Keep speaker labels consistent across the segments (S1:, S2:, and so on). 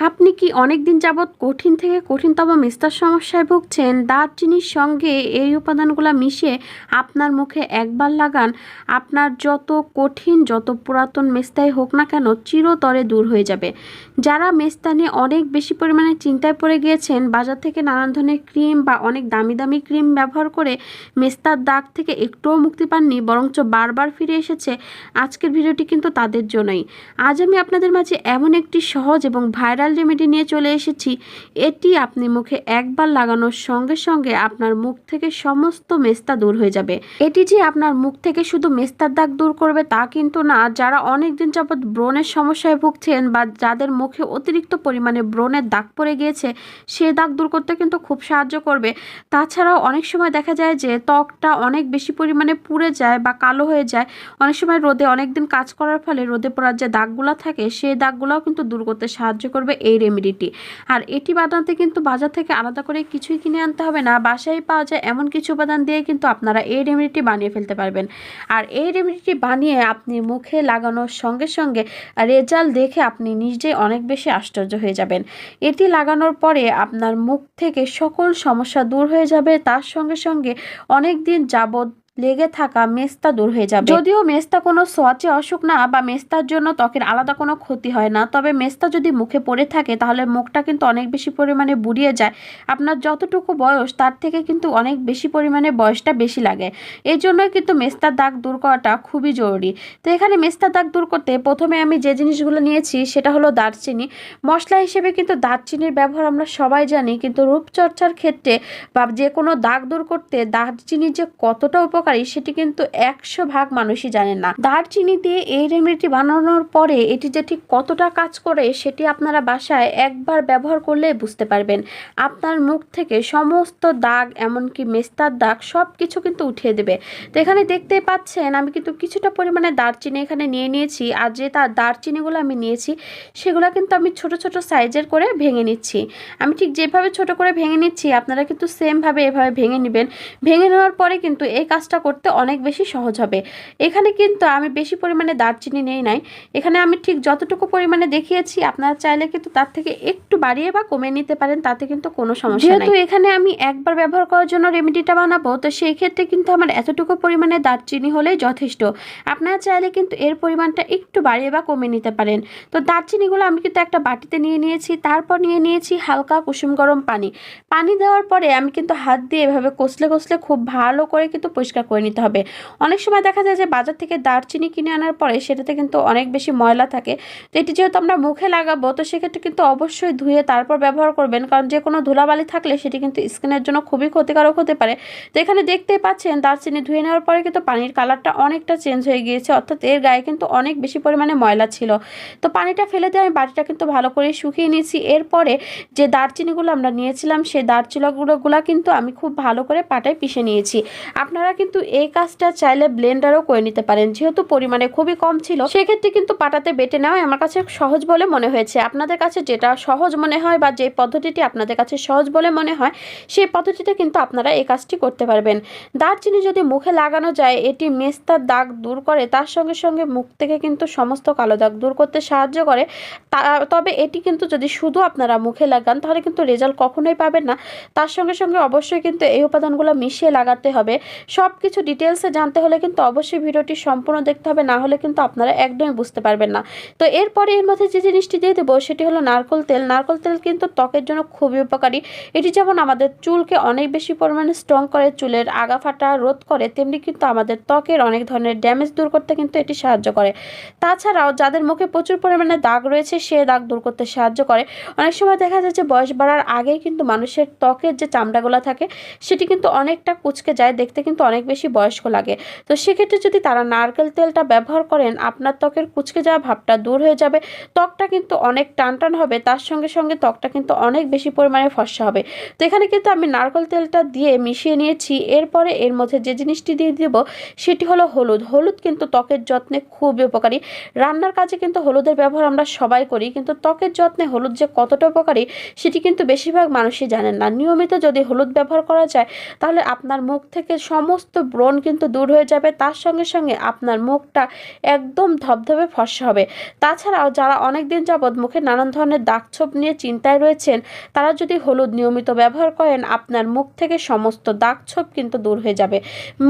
S1: আপনি কি অনেক দিন যাবৎ কঠিন থেকে কঠিনতম মেস্তার সমস্যায় ভুগছেন? দারচিনির সঙ্গে এই উপাদানগুলো মিশিয়ে আপনার মুখে একবার লাগান, আপনার যত কঠিন যত পুরাতন মেস্তাই হোক না কেন চিরতরে দূর হয়ে যাবে। যারা মেস্তা নিয়ে অনেক বেশি পরিমাণে চিন্তায় পড়ে গিয়েছেন, বাজার থেকে নানান ধরনের ক্রিম বা অনেক দামি দামি ক্রিম ব্যবহার করে মেস্তার দাগ থেকে একটুও মুক্তি পাননি, বরঞ্চ বারবার ফিরে এসেছে, আজকের ভিডিওটি কিন্তু তাদের জন্যই। আজ আমি আপনাদের মাঝে এমন একটি সহজ এবং ভাইরাল রেমেডি নিয়ে চলে এসেছি। এটি আপনি মুখে একবার লাগানোর সঙ্গে সঙ্গে আপনার মুখ থেকে সমস্ত মেস্তা দূর হয়ে যাবে। এটি যে আপনার মুখ থেকে শুধু মেস্তার দাগ দূর করবে তা কিন্তু না। যারা অনেক দিন যাবৎ ব্রণের সমস্যায় ভুগছেন বা যাদের মুখে অতিরিক্ত পরিমাণে ব্রণের দাগ পড়ে গিয়েছে, সে দাগ দূর করতে কিন্তু খুব সাহায্য করবে। তাছাড়াও অনেক সময় দেখা যায় যে ত্বকটা অনেক বেশি পরিমাণে পুড়ে যায় বা কালো হয়ে যায়। অনেক সময় রোদে অনেকদিন কাজ করার ফলে রোদে পড়ার যে দাগগুলো থাকে সেই দাগগুলোও কিন্তু দূর করতে সাহায্য করবে এই রেমেডিটি। আর এটি বানাতে কিন্তু বাজার থেকে আলাদা করে কিছুই কিনে আনতে হবে না, বাসায় পাওয়া যায় এমন কিছু উপাদান দিয়ে কিন্তু আপনারা এই রেমেডিটি বানিয়ে ফেলতে পারবেন। আর এই রেমেডিটি বানিয়ে আপনি মুখে লাগানোর সঙ্গে সঙ্গে রেজাল্ট দেখে আপনি নিজেই অনেক বেশি আশ্চর্য হয়ে যাবেন। এটি লাগানোর পরে আপনার মুখ থেকে সকল সমস্যা দূর হয়ে যাবে, তার সঙ্গে সঙ্গে অনেক দিন যাবৎ লেগে থাকা মেস্তা দূর হয়ে যাবে। যদিও মেস্তা কোনো সোয়াচে অসুখ না বা মেস্তার জন্য ত্বকের আলাদা কোনো ক্ষতি হয় না, তবে মেস্তা যদি মুখে পড়ে থাকে তাহলে মুখটা কিন্তু অনেক বেশি পরিমাণে বুড়িয়ে যায়। আপনার যতটুকু বয়স তার থেকে কিন্তু অনেক বেশি পরিমাণে বয়সটা বেশি লাগে। এই জন্যই কিন্তু মেস্তার দাগ দূর করাটা খুবই জরুরি। তো এখানে মেস্তার দাগ দূর করতে প্রথমে আমি যে জিনিসগুলো নিয়েছি সেটা হলো দারচিনি। মশলা হিসেবে কিন্তু দারচিনির ব্যবহার আমরা সবাই জানি, কিন্তু রূপচর্চার ক্ষেত্রে বা যে কোনো দাগ দূর করতে দারচিনির যে কতটা উপকারী সেটি কিন্তু 100 ভাগ মানুষই জানেন না। দারচিনি দিয়ে এই রেমেডিটি বানানোর পরে এটি যে ঠিক কতটা কাজ করে সেটি আপনারা বাসায় একবার ব্যবহার করলে বুঝতে পারবেন। আপনার মুখ থেকে সমস্ত দাগ, এমনকি মেস্তার দাগ সব কিছু কিন্তু উঠিয়ে দেবে। তো এখানে দেখতে পাচ্ছেন আমি কিন্তু কিছুটা পরিমাণে দারচিনি এখানে নিয়ে নিয়েছি। আর যে দারচিনিগুলো আমি নিয়েছি সেগুলো কিন্তু আমি ছোট ছোট সাইজের করে ভেঙে নিচ্ছি। আমি ঠিক যেভাবে ছোট করে ভেঙে নিচ্ছি আপনারা কিন্তু সেমভাবে এভাবে ভেঙে নেবেন। ভেঙে নেওয়ার পরে কিন্তু এই কাজটা করতে অনেক বেশি সহজ হবে। এখানে কিন্তু আমি বেশি পরিমাণে দারচিনি নেই নাই। এখানে আমি ঠিক যতটুকু পরিমাণে দেখিয়েছি আপনারা চাইলে কিন্তু তার থেকে একটু বাড়িয়ে বা কমিয়ে নিতে পারেন, তাতে কিন্তু কোনো সমস্যা নাই। যেহেতু এখানে আমি একবার ব্যবহার করার জন্য রেমেডিটা বানাবো, তো সেই ক্ষেত্রে কিন্তু আমার এতটুকু পরিমাণে দারচিনি হলেই যথেষ্ট। আপনারা চাইলে কিন্তু এর পরিমাণটা একটু বাড়িয়ে বা কমিয়ে নিতে পারেন। তো দারচিনিগুলো আমি কিন্তু একটা বাটিতে নিয়ে নিয়েছি। তারপর নিয়ে নিয়েছি হালকা কুসুম গরম পানি। পানি দেওয়ার পরে আমি কিন্তু হাত দিয়ে এভাবে কষলে কষলে খুব ভালো করে কিন্তু পরিষ্কার করে নিতে হবে। অনেক সময় দেখা যায় যে বাজার থেকে দারচিনি কিনে আনার পরে সেটাতে কিন্তু অনেক বেশি ময়লা থাকে। তো এটি যেহেতু আমরা মুখে লাগাবো, তো সেক্ষেত্রে কিন্তু অবশ্যই ধুয়ে তারপর ব্যবহার করবেন, কারণ যে কোনো ধুলাবালি থাকলে সেটি কিন্তু স্কিনের জন্য খুবই ক্ষতিকারক হতে পারে। তো এখানে দেখতেই পাচ্ছেন দারচিনি ধুয়ে নেওয়ার পরে কিন্তু পানির কালারটা অনেকটা চেঞ্জ হয়ে গিয়েছে, অর্থাৎ এর গায়ে কিন্তু অনেক বেশি পরিমাণে ময়লা ছিল। তো পানিটা ফেলে দিয়ে আমি বাটিটা কিন্তু ভালো করে শুকিয়ে নিয়েছি। এরপরে যে দারচিনিগুলো আমরা নিয়েছিলাম সেই দারচিনিগুলো কিন্তু আমি খুব ভালো করে পাটায় পিষে নিয়েছি। আপনারা কিন্তু এই কাজটা চাইলে ব্লেন্ডারও করে নিতে পারেন। যেহেতু পরিমাণে খুবই কম ছিল সেক্ষেত্রে কিন্তু পাটাতে বেটে নেওয়া আমার কাছে সহজ বলে মনে হয়েছে। আপনাদের কাছে যেটা সহজ মনে হয় বা যে পদ্ধতিটি আপনাদের কাছে সহজ বলে মনে হয় সেই পদ্ধতিতে কিন্তু আপনারা এই কাজটি করতে পারবেন। দারচিনি যদি মুখে লাগানো যায় এটি মেস্তার দাগ দূর করে, তার সঙ্গে সঙ্গে মুখ থেকে কিন্তু সমস্ত কালো দাগ দূর করতে সাহায্য করে। তবে এটি কিন্তু যদি শুধু আপনারা মুখে লাগান তাহলে কিন্তু রেজাল্ট কখনোই পাবেন না। তার সঙ্গে সঙ্গে অবশ্যই কিন্তু এই উপাদানগুলো মিশিয়ে লাগাতে হবে। সব কিছু ডিটেলসে জানতে হলে কিন্তু অবশ্যই ভিডিওটি সম্পূর্ণ দেখতে হবে, না হলে কিন্তু আপনারা একদমই বুঝতে পারবেন না। তো এরপরে এর মধ্যে যে জিনিসটি দিয়ে দেবো সেটি হলো নারকেল তেল। নারকেল তেল কিন্তু ত্বকের জন্য খুবই উপকারী। এটি যেমন আমাদের চুলকে অনেক বেশি পরিমাণে স্ট্রং করে, চুলের আগা ফাটা রোধ করে, তেমনি কিন্তু আমাদের ত্বকের অনেক ধরনের ড্যামেজ দূর করতে কিন্তু এটি সাহায্য করে। তাছাড়াও যাদের মুখে প্রচুর পরিমাণে দাগ রয়েছে সে দাগ দূর করতে সাহায্য করে। অনেক সময় দেখা যায় যে বয়স বাড়ার আগেই কিন্তু মানুষের ত্বকের যে চামড়াগুলো থাকে সেটি কিন্তু অনেকটা কুঁচকে যায়, দেখতে কিন্তু অনেক বেশি বয়স্ক লাগে। তো সেক্ষেত্রে যদি তারা নারকেল তেলটা ব্যবহার করেন আপনার ত্বকের কুঁচকে যাওয়া ভাবটা দূর হয়ে যাবে, ত্বকটা কিন্তু অনেক টান টান হবে, তার সঙ্গে সঙ্গে ত্বকটা কিন্তু অনেক বেশি পরিমাণে ফর্সা হবে। তো এখানে কিন্তু আমি নারকেল তেলটা দিয়ে মিশিয়ে নিয়েছি। এরপরে এর মধ্যে যে জিনিসটি দিয়ে দেব সেটি হলো হলুদ। হলুদ কিন্তু ত্বকের যত্নে খুবই উপকারী। রান্নার কাজে কিন্তু হলুদের ব্যবহার আমরা সবাই করি, কিন্তু ত্বকের যত্নে হলুদ যে কতটা উপকারী সেটি কিন্তু বেশিরভাগ মানুষই জানেন না। নিয়মিত যদি হলুদ ব্যবহার করা যায় তাহলে আপনার মুখ থেকে সমস্ত ব্রণ কিন্তু দূর হয়ে যাবে, তার সঙ্গে সঙ্গে আপনার মুখটা একদম ধবধবে ফর্সা হবে। তাছাড়াও যারা অনেক দিন যাবৎ মুখে নানান ধরনের দাগছোপ নিয়ে চিন্তায় রয়েছেন, তারা যদি হলুদ নিয়মিত ব্যবহার করেন, আপনার মুখ থেকে সমস্ত দাগছোপ কিন্তু দূর হয়ে যাবে।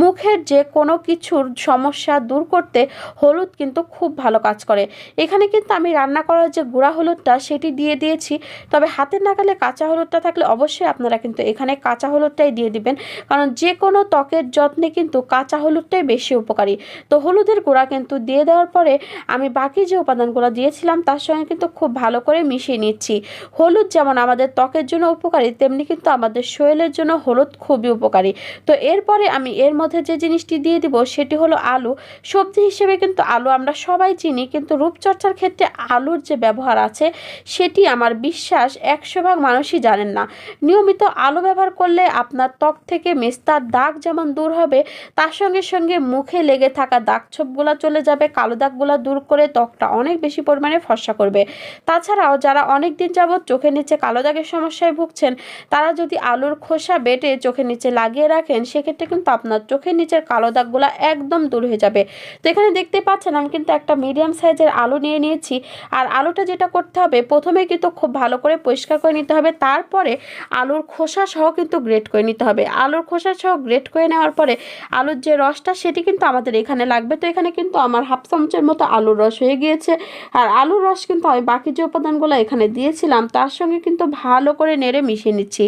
S1: মুখের যে কোনো কিছুর সমস্যা দূর করতে হলুদ কিন্তু খুব ভালো কাজ করে। এখানে কিন্তু আমি রান্না করার যে গুঁড়া হলুদটা সেটি দিয়ে দিয়েছি, তবে হাতের নাগালে কাঁচা হলুদটা থাকলে অবশ্যই আপনারা কিন্তু এখানে কাঁচা হলুদটাই দিয়ে দিবেন, কারণ যে কোনো ত্বকের যত্নে কিন্তু কাঁচা হলুদটাই বেশি উপকারী। তো হলুদের গুঁড়া কিন্তু দিয়ে দেওয়ার পরে আমি বাকি যে উপাদানগুলো দিয়েছিলাম তার সঙ্গে কিন্তু খুব ভালো করে মিশিয়ে নিচ্ছি। হলুদ যেমন আমাদের ত্বকের জন্য উপকারী, তেমনি কিন্তু আমাদের শরীরের জন্য হলুদ খুবই উপকারী। তো এরপরে আমি এর মধ্যে যে জিনিসটি দিয়ে দিব সেটি হলো আলু। সবজি হিসেবে কিন্তু আলু আমরা সবাই চিনি, কিন্তু রূপচর্চার ক্ষেত্রে আলুর যে ব্যবহার আছে সেটি আমার বিশ্বাস 100 ভাগ মানুষই জানেন না। নিয়মিত আলু ব্যবহার করলে আপনার ত্বক থেকে মেস্তার দাগ যেমন দূর হবে, তার সঙ্গে সঙ্গে মুখে লেগে থাকা দাগছোপগুলো চলে যাবে, কালো দাগগুলো দূর করে ত্বকটা অনেক বেশি পরিমাণে ফর্সা করবে। তাছাড়াও যারা অনেক দিন যাবৎ চোখের নিচে কালো দাগের সমস্যায় ভুগছেন, তারা যদি আলুর খোসা বেটে চোখের নিচে লাগিয়ে রাখেন, সেক্ষেত্রে কিন্তু আপনার চোখের নিচের কালো দাগগুলো একদম দূর হয়ে যাবে। তো এখানে দেখতে পাচ্ছেন আমি কিন্তু একটা মিডিয়াম সাইজের আলু নিয়ে নিয়েছি। আর আলুটা যেটা করতে হবে, প্রথমে কিন্তু খুব ভালো করে পরিষ্কার করে নিতে হবে, তারপরে আলুর খোসা সহ কিন্তু গ্রেট করে নিতে হবে। আলুর খোসা সহ গ্রেট করে নেওয়ার পরে আলুর যে রসটা সেটি কিন্তু আমাদের এখানে লাগবে। তো এখানে কিন্তু আমার হাফ চামচের মতো আলুর রস হয়ে গিয়েছে। আর আলুর রস কিন্তু আমি বাকি যে উপাদানগুলো এখানে দিয়েছিলাম তার সঙ্গে কিন্তু ভালো করে নেড়ে মিশিয়ে নিচ্ছি।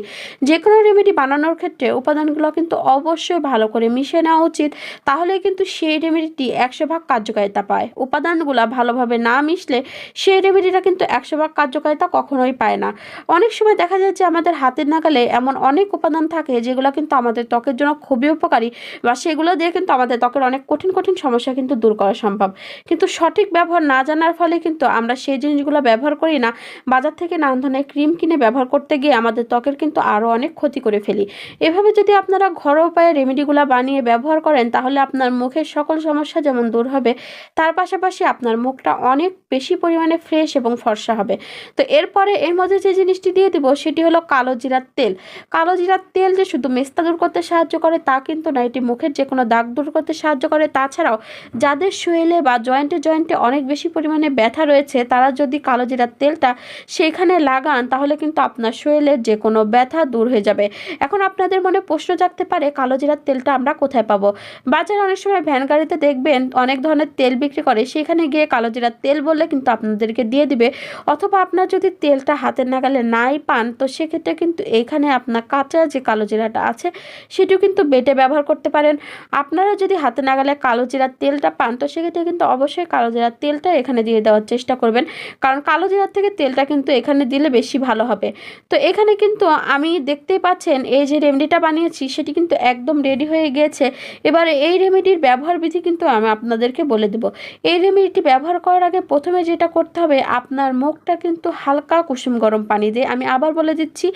S1: যে কোনো রেমেডি বানানোর ক্ষেত্রে উপাদানগুলো কিন্তু অবশ্যই ভালো করে মিশিয়ে নেওয়া উচিত, তাহলে কিন্তু সেই রেমেডিটি 100 ভাগ কার্যকারিতা পায়। উপাদানগুলো ভালোভাবে না মিশলে সেই রেমেডিটা কিন্তু 100 ভাগ কার্যকারিতা কখনোই পায় না। অনেক সময় দেখা যায় যে আমাদের হাতের নাগালে এমন অনেক উপাদান থাকে যেগুলো কিন্তু আমাদের ত্বকের জন্য খুবই উপকারী, বা সেগুলো দিয়ে কিন্তু আমাদের ত্বকের অনেক কঠিন কঠিন সমস্যা কিন্তু দূর করা সম্ভব। কিন্তু সঠিক ব্যবহার না জানার ফলে কিন্তু আমরা সেই জিনিসগুলো ব্যবহার করি না, বাজার থেকে নানান ধরনের ক্রিম কিনে ব্যবহার করতে গিয়ে আমাদের ত্বকের কিন্তু আরও অনেক ক্ষতি করে ফেলি। এভাবে যদি আপনারা ঘরোয়া উপায়ে রেমেডিগুলো বানিয়ে ব্যবহার করেন, তাহলে আপনার মুখের সকল সমস্যা যেমন দূর হবে, তার পাশাপাশি আপনার মুখটা অনেক বেশি পরিমাণে ফ্রেশ এবং ফর্সা হবে। তো এরপরে এর মধ্যে যে জিনিসটি দিয়ে দিব সেটি হলো কালো জিরার তেল। কালো জিরার তেল যে শুধু মেস্তা দূর করতে সাহায্য করে তা কিন্তু না, এটি মুখের যে কোনো দাগ দূর করতে সাহায্য করে। তাছাড়াও যাদের শরীরে বা জয়েন্টে জয়েন্টে অনেক বেশি পরিমাণে ব্যথা রয়েছে, তারা যদি কালো জিরার তেলটা সেখানে লাগান, তাহলে কিন্তু আপনার শরীরের যে কোনো ব্যথা দূর হয়ে যাবে। এখন আপনাদের মনে প্রশ্ন জাগতে পারে, কালো জিরার তেলটা আমরা কোথায় পাবো? বাজারে অনেক সময় ভ্যান গাড়িতে দেখবেন অনেক ধরনের তেল বিক্রি করে, সেখানে গিয়ে কালো জিরার তেল বললে কিন্তু আপনাদেরকে দিয়ে দিবে। অথবা আপনার যদি তেলটা হাতের নাগালে নাই পান, তো সেক্ষেত্রে কিন্তু এখানে আপনার কাঁচা যে কালো জিরাটা আছে সেটিও কিন্তু বেটে ব্যবহার করতে পারেন। আপনারা যদি হাতে নাগালে কালো জিরার তেলটা পান, তো সেক্ষেত্রে কিন্তু অবশ্যই কালো জিরার তেলটা এখানে দিয়ে দেওয়ার চেষ্টা করবেন, কারণ কালো জিরার থেকে তেলটা কিন্তু এখানে দিলে বেশি ভালো হবে। তো এখানে কিন্তু আমি দেখতেই পাচ্ছেন এই যে রেমেডিটা বানিয়েছি সেটি কিন্তু একদম রেডি হয়ে গিয়েছে। এবারে এই রেমেডির ব্যবহার বিধি কিন্তু আমি আপনাদেরকে বলে দেব। এই রেমেডিটি ব্যবহার করার আগে প্রথমে যেটা করতে হবে, আপনার মুখটা কিন্তু হালকা কুসুম গরম পানি দিয়ে, আমি আবার বলে দিচ্ছি,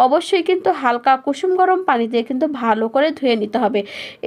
S1: অবশ্যই কিন্তু হালকা কুসুম গরম পানি দিয়ে কিন্তু ভালো করে ধুয়ে নিতে হবে।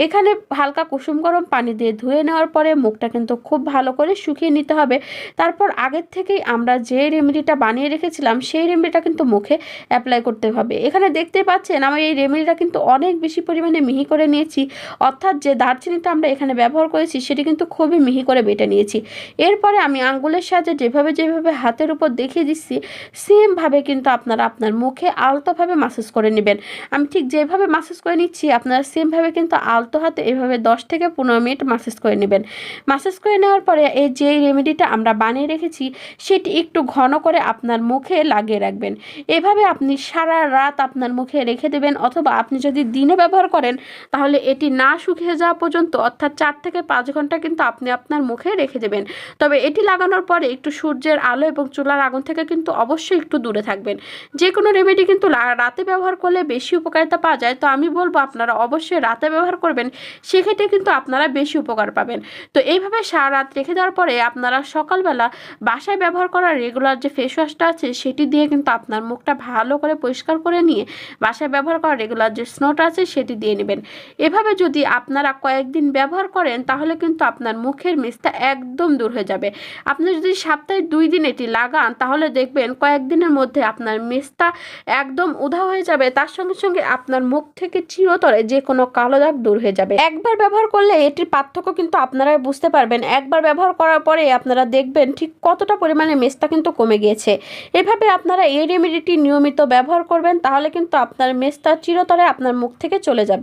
S1: এখানে হালকা কুসুম গরম পানি দিয়ে ধুয়ে নেওয়ার পরে মুখটা কিন্তু খুব ভালো করে শুকিয়ে নিতে হবে। তারপর আগের থেকেই আমরা যে রেমেডিটা বানিয়ে রেখেছিলাম সেই রেমেডিটা কিন্তু মুখে অ্যাপ্লাই করতে হবে। এখানে দেখতে পাচ্ছেন আমি এই রেমেডিটা কিন্তু অনেক বেশি পরিমাণে মিহি করে নিয়েছি, অর্থাৎ যে দারচিনিটা আমরা এখানে ব্যবহার করেছি সেটি কিন্তু খুবই মিহি করে বেটে নিয়েছি। এরপরে আমি আঙ্গুলের সাহায্যে যেভাবে হাতের উপর দেখিয়ে দিচ্ছি, সেমভাবে কিন্তু আপনারা আপনার মুখে আলতোভাবে মাসাজ করে নেবেন। আমি ঠিক যেভাবে মাসাজ করে নিচ্ছি আপনারা সেমভাবে কিন্তু আলতো হাতে এভাবে 10 থেকে 15 মিনিট মাসাজ করে নেবেন। মাসাজ করে নেওয়ার পরে এই যে রেমেডিটা আমরা বানিয়ে রেখেছি সেটি একটু ঘন করে আপনার মুখে লাগিয়ে রাখবেন। এভাবে আপনি সারা রাত আপনার মুখে রেখে দেবেন, অথবা আপনি যদি দিনে ব্যবহার করেন তাহলে এটি না শুকিয়ে যাওয়া পর্যন্ত, অর্থাৎ 4 থেকে 5 ঘন্টা কিন্তু আপনি আপনার মুখে রেখে দেবেন। তবে এটি লাগানোর পরে একটু সূর্যের আলো এবং চুলার আগুন থেকে কিন্তু অবশ্যই একটু দূরে থাকবেন। যে কোনো রেমেডি কিন্তু রাতে ব্যবহার করলে বেশি উপকারিতা পাওয়া যায়, তো আমি বলবো আপনারা অবশ্যই রাতে ব্যবহার করবেন, সেক্ষেত্রে কিন্তু আপনারা বেশি উপকার পাবেন। তো এইভাবে সারা রাত রেখে দেওয়ার পরে আপনারা সকালবেলা বাসায় ব্যবহার করা রেগুলার যে ফেস ওয়াশটা আছে সেটি দিয়ে কিন্তু আপনার মুখটা ভালো করে পরিষ্কার করে নিয়ে বাসায় ব্যবহার করা রেগুলার যে স্নোটা আছে সেটি দিয়ে নেবেন। এভাবে যদি আপনারা কয়েকদিন ব্যবহার করেন তাহলে কিন্তু আপনার মুখের মেস্তা একদম দূর হয়ে যাবে। আপনি যদি সপ্তাহে 2 দিন এটি লাগান তাহলে দেখবেন কয়েকদিনের মধ্যে আপনার মেস্তা একদম উধাও হয়ে যাবে। তার সঙ্গে সঙ্গে আপনার মুখ থেকে চিরতরে যে কোনো কালো দাগ দূর হয়ে যাবে। একবার ব্যবহার করলে এটির পার্থক্য কিন্তু আপনারাই বুঝতে পারবেন। একবার ব্যবহার করার পরে আপনারা দেখবেন ঠিক কতটা পরিমাণে মেস্তা কিন্তু কমে গিয়েছে। এভাবে আপনারা এই রেমেডিটি নিয়মিত ব্যবহার করবেন, তাহলে কিন্তু আপনার মেস্তা চিরতরে আপনার মুখ থেকে চলে যাবে।